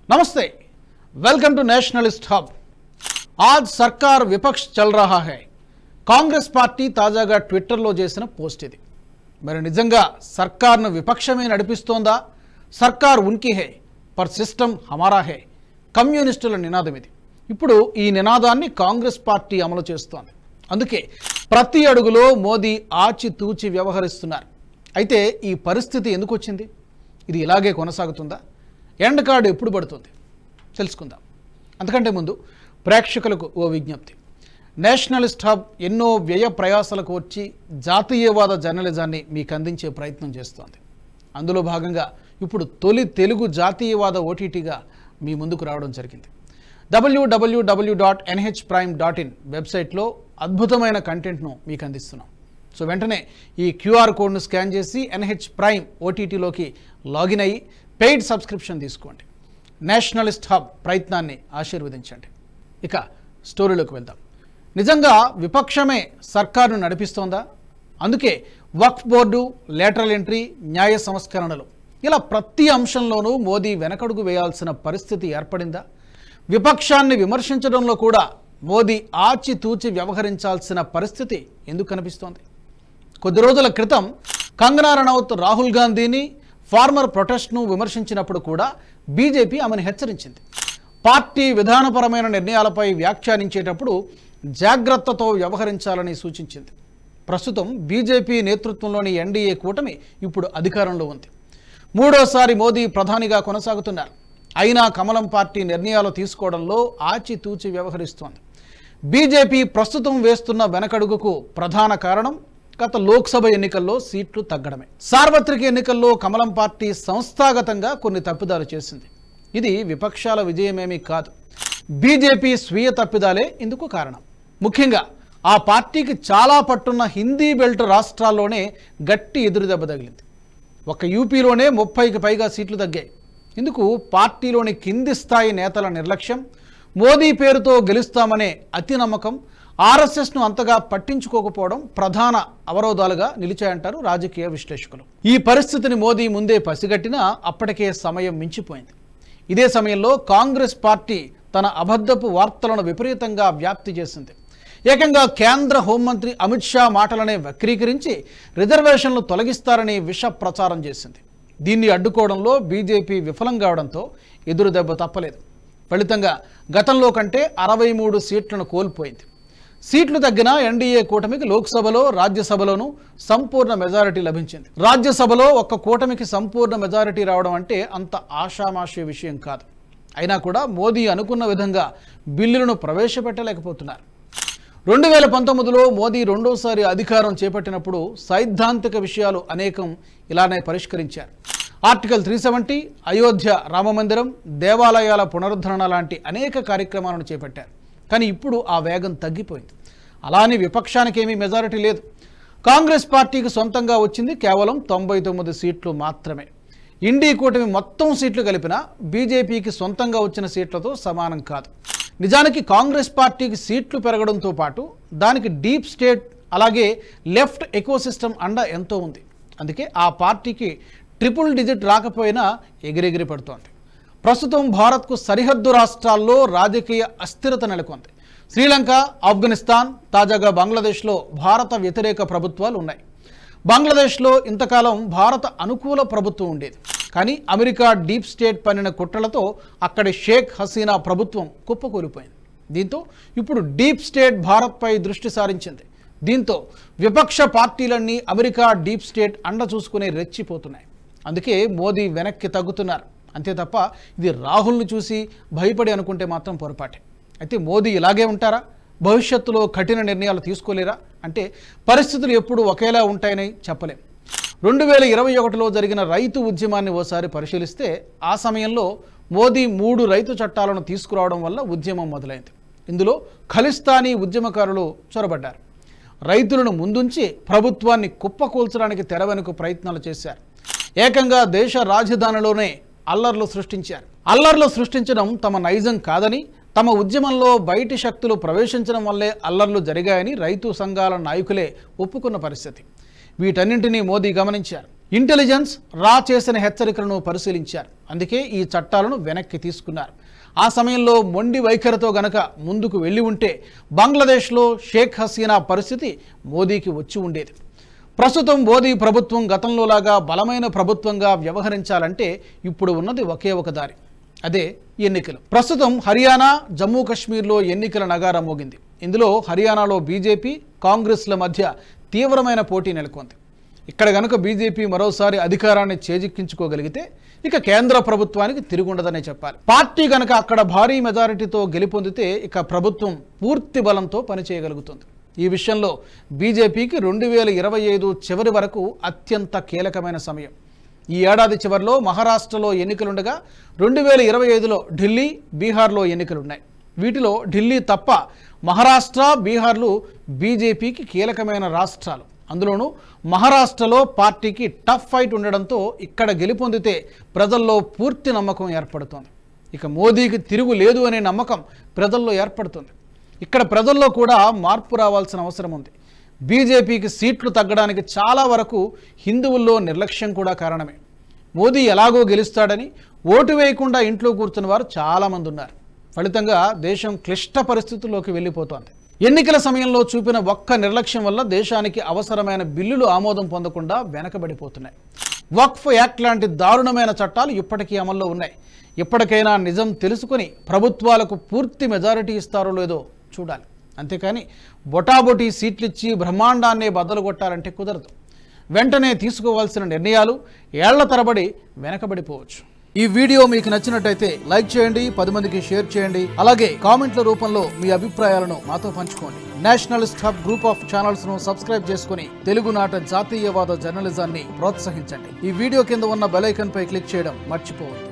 नमस्ते, welcome to nationalist hub. आज सरकार विपक्ष चल रहा है। कांग्रेस पार्टी ताजागा ट्विटर लो చేసిన పోస్ట్ ఇది। మరి నిజంగా సర్కార్ను విపక్షమే నడిపిస్తోందా? సర్కార్ ఉనికి హై పర్ సిస్టమ్ హమారా హై కమ్యూనిస్టుల నినాదం ఇది। ఇప్పుడు ఈ నినాదాన్ని కాంగ్రెస్ పార్టీ అమలు చేస్తోంది। అందుకే ప్రతి అడుగులో మోదీ ఆచితూచి వ్యవహరిస్తున్నారు। అయితే ఈ పరిస్థితి ఎందుకు వచ్చింది? ఇది ఇలాగే కొనసాగుతుందా? ఎండ్ కార్డు ఎప్పుడు పడుతుంది తెలుసుకుందాం। అంతకంటే ముందు ప్రేక్షకులకు ఓ విజ్ఞప్తి। నేషనలిస్ట్ హబ్ ఎన్నో వ్యయ ప్రయాసాలకు వచ్చి జాతీయవాద జర్నలిజాన్ని మీకు అందించే ప్రయత్నం చేస్తోంది। అందులో భాగంగా ఇప్పుడు తొలి తెలుగు జాతీయవాద ఓటీటీగా మీ ముందుకు రావడం జరిగింది। www.nhprime.in వెబ్సైట్లో అద్భుతమైన కంటెంట్ను మీకు అందిస్తున్నాం। సో వెంటనే ఈ క్యూఆర్ కోడ్ను స్కాన్ చేసి ఎన్హెచ్ ప్రైమ్ ఓటీటీలోకి లాగిన్ అయ్యి పెయిడ్ సబ్స్క్రిప్షన్ తీసుకోండి। నేషనలిస్ట్ హబ్ ప్రయత్నాన్ని ఆశీర్వదించండి। ఇక స్టోరీలోకి వెళ్దాం। నిజంగా విపక్షమే సర్కారును నడిపిస్తోందా? అందుకే వక్ఫ్ బోర్డు, లేటరల్ ఎంట్రీ, న్యాయ సంస్కరణలు ఇలా ప్రతి అంశంలోనూ మోదీ వెనకడుగు వేయాల్సిన పరిస్థితి ఏర్పడిందా? విపక్షాన్ని విమర్శించడంలో కూడా మోదీ ఆచితూచి వ్యవహరించాల్సిన పరిస్థితి ఎందుకు కనిపిస్తోంది? కొద్ది రోజుల క్రితం కంగనా రనౌత్ రాహుల్ గాంధీని, ఫార్మర్ ప్రొటెస్ట్ను విమర్శించినప్పుడు కూడా బీజేపీ ఆమెను హెచ్చరించింది। పార్టీ విధానపరమైన నిర్ణయాలపై వ్యాఖ్యానించేటప్పుడు జాగ్రత్తతో వ్యవహరించాలని సూచించింది। ప్రస్తుతం బీజేపీ నేతృత్వంలోని ఎన్డీఏ కూటమి ఇప్పుడు అధికారంలో ఉంది। మూడోసారి మోదీ ప్రధానిగా కొనసాగుతున్నారు। అయినా కమలం పార్టీ నిర్ణయాలు తీసుకోవడంలో ఆచితూచి వ్యవహరిస్తోంది। బీజేపీ ప్రస్తుతం వేస్తున్న వెనకడుగుకు ప్రధాన కారణం గత లోక్సభ ఎన్నికల్లో సీట్లు తగ్గడమే। సార్వత్రిక ఎన్నికల్లో కమలం పార్టీ సంస్థాగతంగా కొన్ని తప్పిదాలు చేసింది। ఇది విపక్షాల విజయమేమీ కాదు, బీజేపీ స్వీయ తప్పిదాలే ఇందుకు కారణం। ముఖ్యంగా ఆ పార్టీకి చాలా పట్టున్న హిందీ బెల్ట్ రాష్ట్రాల్లోనే గట్టి ఎదురుదెబ్బ తగిలింది। ఒక యూపీలోనే 30కి పైగా సీట్లు తగ్గాయి। ఇందుకు పార్టీలోని కింది స్థాయి నేతల నిర్లక్ష్యం, మోదీ పేరుతో గెలుస్తామనే అతి నమ్మకం, ఆర్ఎస్ఎస్ను అంతగా పట్టించుకోకపోవడం ప్రధాన అవరోధాలుగా నిలిచాయంటారు రాజకీయ విశ్లేషకులు। ఈ పరిస్థితిని మోదీ ముందే పసిగట్టినా అప్పటికే సమయం మించిపోయింది। ఇదే సమయంలో కాంగ్రెస్ పార్టీ తన అబద్ధపు వార్తలను విపరీతంగా వ్యాప్తి చేసింది। ఏకంగా కేంద్ర హోంమంత్రి అమిత్ షా మాటలనే వక్రీకరించి రిజర్వేషన్లు తొలగిస్తారని విష ప్రచారం చేసింది। దీన్ని అడ్డుకోవడంలో బీజేపీ విఫలం కావడంతో ఎదురుదెబ్బ తప్పలేదు। ఫలితంగా గతంలో కంటే 63 సీట్లను కోల్పోయింది। సీట్లు తగ్గిన ఎన్డీఏ కూటమికి లోక్సభలో, రాజ్యసభలోనూ సంపూర్ణ మెజారిటీ లభించింది। రాజ్యసభలో ఒక్క కూటమికి సంపూర్ణ మెజారిటీ రావడం అంటే అంత ఆషామాషి విషయం కాదు। అయినా కూడా మోదీ అనుకున్న విధంగా బిల్లులను ప్రవేశపెట్టలేకపోతున్నారు। 2019లో మోదీ రెండోసారి అధికారం చేపట్టినప్పుడు సైద్ధాంతిక విషయాలు అనేకం ఇలానే పరిష్కరించారు। ఆర్టికల్ 370, అయోధ్య రామమందిరం, దేవాలయాల పునరుద్ధరణ లాంటి అనేక కార్యక్రమాలను చేపట్టారు। కానీ ఇప్పుడు ఆ వేగం తగ్గిపోయింది। అలానే విపక్షానికి ఏమీ మెజారిటీ లేదు। కాంగ్రెస్ పార్టీకి సొంతంగా వచ్చింది కేవలం 99 సీట్లు మాత్రమే। ఇండీ కూటమి మొత్తం సీట్లు కలిపినా బీజేపీకి సొంతంగా వచ్చిన సీట్లతో సమానం కాదు। నిజానికి కాంగ్రెస్ పార్టీకి సీట్లు పెరగడంతో పాటు దానికి డీప్ స్టేట్ అలాగే లెఫ్ట్ ఎకోసిస్టమ్ అండ ఎంతో ఉంది। అందుకే ఆ పార్టీకి ట్రిపుల్ డిజిట్ రాకపోయినా ఎగిరెగిరి పడుతోంది। ప్రస్తుతం భారత్కు సరిహద్దు రాష్ట్రాల్లో రాజకీయ అస్థిరత నెలకొంది। శ్రీలంక, ఆఫ్ఘనిస్తాన్, తాజాగా బంగ్లాదేశ్లో భారత వ్యతిరేక ప్రభుత్వాలు ఉన్నాయి। బంగ్లాదేశ్లో ఇంతకాలం భారత అనుకూల ప్రభుత్వం ఉండేది। కానీ అమెరికా డీప్ స్టేట్ పన్నిన కుట్రలతో అక్కడి షేక్ హసీనా ప్రభుత్వం కుప్పకూలిపోయింది। దీంతో ఇప్పుడు డీప్ స్టేట్ భారత్పై దృష్టి సారించింది। దీంతో విపక్ష పార్టీలన్నీ అమెరికా డీప్ స్టేట్ అండ చూసుకుని రెచ్చిపోతున్నాయి। అందుకే మోదీ వెనక్కి తగ్గుతున్నారు। అంతే తప్ప ఇది రాహుల్ని చూసి భయపడి అనుకుంటే మాత్రం పొరపాటే। అయితే మోదీ ఇలాగే ఉంటారా? భవిష్యత్తులో కఠిన నిర్ణయాలు తీసుకోలేరా అంటే పరిస్థితులు ఎప్పుడు ఒకేలా ఉంటాయని చెప్పలేం। 2021లో జరిగిన రైతు ఉద్యమాన్ని ఓసారి పరిశీలిస్తే ఆ సమయంలో మోదీ 3 రైతు చట్టాలను తీసుకురావడం వల్ల ఉద్యమం మొదలైంది। ఇందులో ఖలిస్తానీ ఉద్యమకారులు చొరబడ్డారు। రైతులను ముందుంచి ప్రభుత్వాన్ని కుప్పకూల్చడానికి తెరవెనుక ప్రయత్నాలు చేశారు। ఏకంగా దేశ రాజధానిలోనే అల్లర్లు సృష్టించారు। అల్లర్లు సృష్టించడం తమ నైజం కాదని, తమ ఉద్యమంలో బయటి శక్తులు ప్రవేశించడం వల్లే అల్లర్లు జరిగాయని రైతు సంఘాల నాయకులే ఒప్పుకున్న పరిస్థితి। వీటన్నింటినీ మోదీ గమనించారు। ఇంటెలిజెన్స్ రా చేసిన హెచ్చరికలను పరిశీలించారు. అందుకే ఈ చట్టాలను వెనక్కి తీసుకున్నారు. ఆ సమయంలో మొండి వైఖరితో గనక ముందుకు వెళ్ళి ఉంటే బంగ్లాదేశ్లో షేక్ హసీనా పరిస్థితి మోదీకి వచ్చి ఉండేది. ప్రస్తుతం మోదీ ప్రభుత్వం గతంలోలాగా బలమైన ప్రభుత్వంగా వ్యవహరించాలంటే ఇప్పుడు ఉన్నది ఒకే ఒక దారి, అదే ఎన్నికలు. ప్రస్తుతం హర్యానా, జమ్మూ కాశ్మీర్లో ఎన్నికల నగారం మోగింది. ఇందులో హర్యానాలో బీజేపీ, కాంగ్రెస్ల మధ్య తీవ్రమైన పోటీ నెలకొంది. ఇక్కడ గనుక బీజేపీ మరోసారి అధికారాన్ని చేజిక్కించుకోగలిగితే ఇక కేంద్ర ప్రభుత్వానికి తిరుగుండదనే చెప్పాలి. పార్టీ గనక అక్కడ భారీ మెజారిటీతో గెలుపొందితే ఇక ప్రభుత్వం పూర్తి బలంతో పనిచేయగలుగుతుంది. ఈ విషయంలో బీజేపీకి 2025 చివరి వరకు అత్యంత కీలకమైన సమయం. ఈ ఏడాది చివరిలో మహారాష్ట్రలో ఎన్నికలుండగా 2025లో ఢిల్లీ, బీహార్లో ఎన్నికలున్నాయి. వీటిలో ఢిల్లీ తప్ప మహారాష్ట్ర, బీహార్లు బీజేపీకి కీలకమైన రాష్ట్రాలు. అందులోనూ మహారాష్ట్రలో పార్టీకి టఫ్ ఫైట్ ఉండడంతో ఇక్కడ గెలుపొందితే ప్రజల్లో పూర్తి నమ్మకం ఏర్పడుతోంది. ఇక మోదీకి తిరుగు లేదు అనే నమ్మకం ప్రజల్లో ఏర్పడుతుంది. ఇక్కడ ప్రజల్లో కూడా మార్పు రావాల్సిన అవసరం ఉంది. బీజేపీకి సీట్లు తగ్గడానికి చాలా వరకు హిందువుల్లో నిర్లక్ష్యం కూడా కారణమే. మోదీ ఎలాగో గెలుస్తాడని ఓటు వేయకుండా ఇంట్లో కూర్చున్న వారు చాలామంది ఉన్నారు. ఫలితంగా దేశం క్లిష్ట పరిస్థితుల్లోకి వెళ్ళిపోతోంది. ఎన్నికల సమయంలో చూపిన ఒక్క నిర్లక్ష్యం వల్ల దేశానికి అవసరమైన బిల్లులు ఆమోదం పొందకుండా వెనకబడిపోతున్నాయి. వక్ఫ్ యాక్ట్ లాంటి దారుణమైన చట్టాలు ఇప్పటికీ అమల్లో ఉన్నాయి. ఇప్పటికైనా నిజం తెలుసుకొని ప్రభుత్వాలకు పూర్తి మెజారిటీ ఇస్తారో లేదో చూడాలి. అంతేకాని బొటాబొటీ సీట్లిచ్చి బ్రహ్మాండాన్నే బద్దలు కొట్టాలంటే కుదరదు. వెంటనే తీసుకోవాల్సిన నిర్ణయాలు ఏళ్ల తరబడి వెనకబడిపోవచ్చు. ఈ వీడియో మీకు నచ్చినట్టయితే లైక్ చేయండి, 10 మందికి షేర్ చేయండి. అలాగే కామెంట్ల రూపంలో మీ అభిప్రాయాలను మాతో పంచుకోండి. Nationalist hub group of channels ను సబ్స్క్రైబ్ చేసుకుని తెలుగునాట జాతీయవాద జర్నలిజాన్ని ప్రోత్సహించండి. ఈ వీడియో కింద ఉన్న బెల్ ఐకాన్ పై క్లిక్ చేయడం మర్చిపోవద్దు.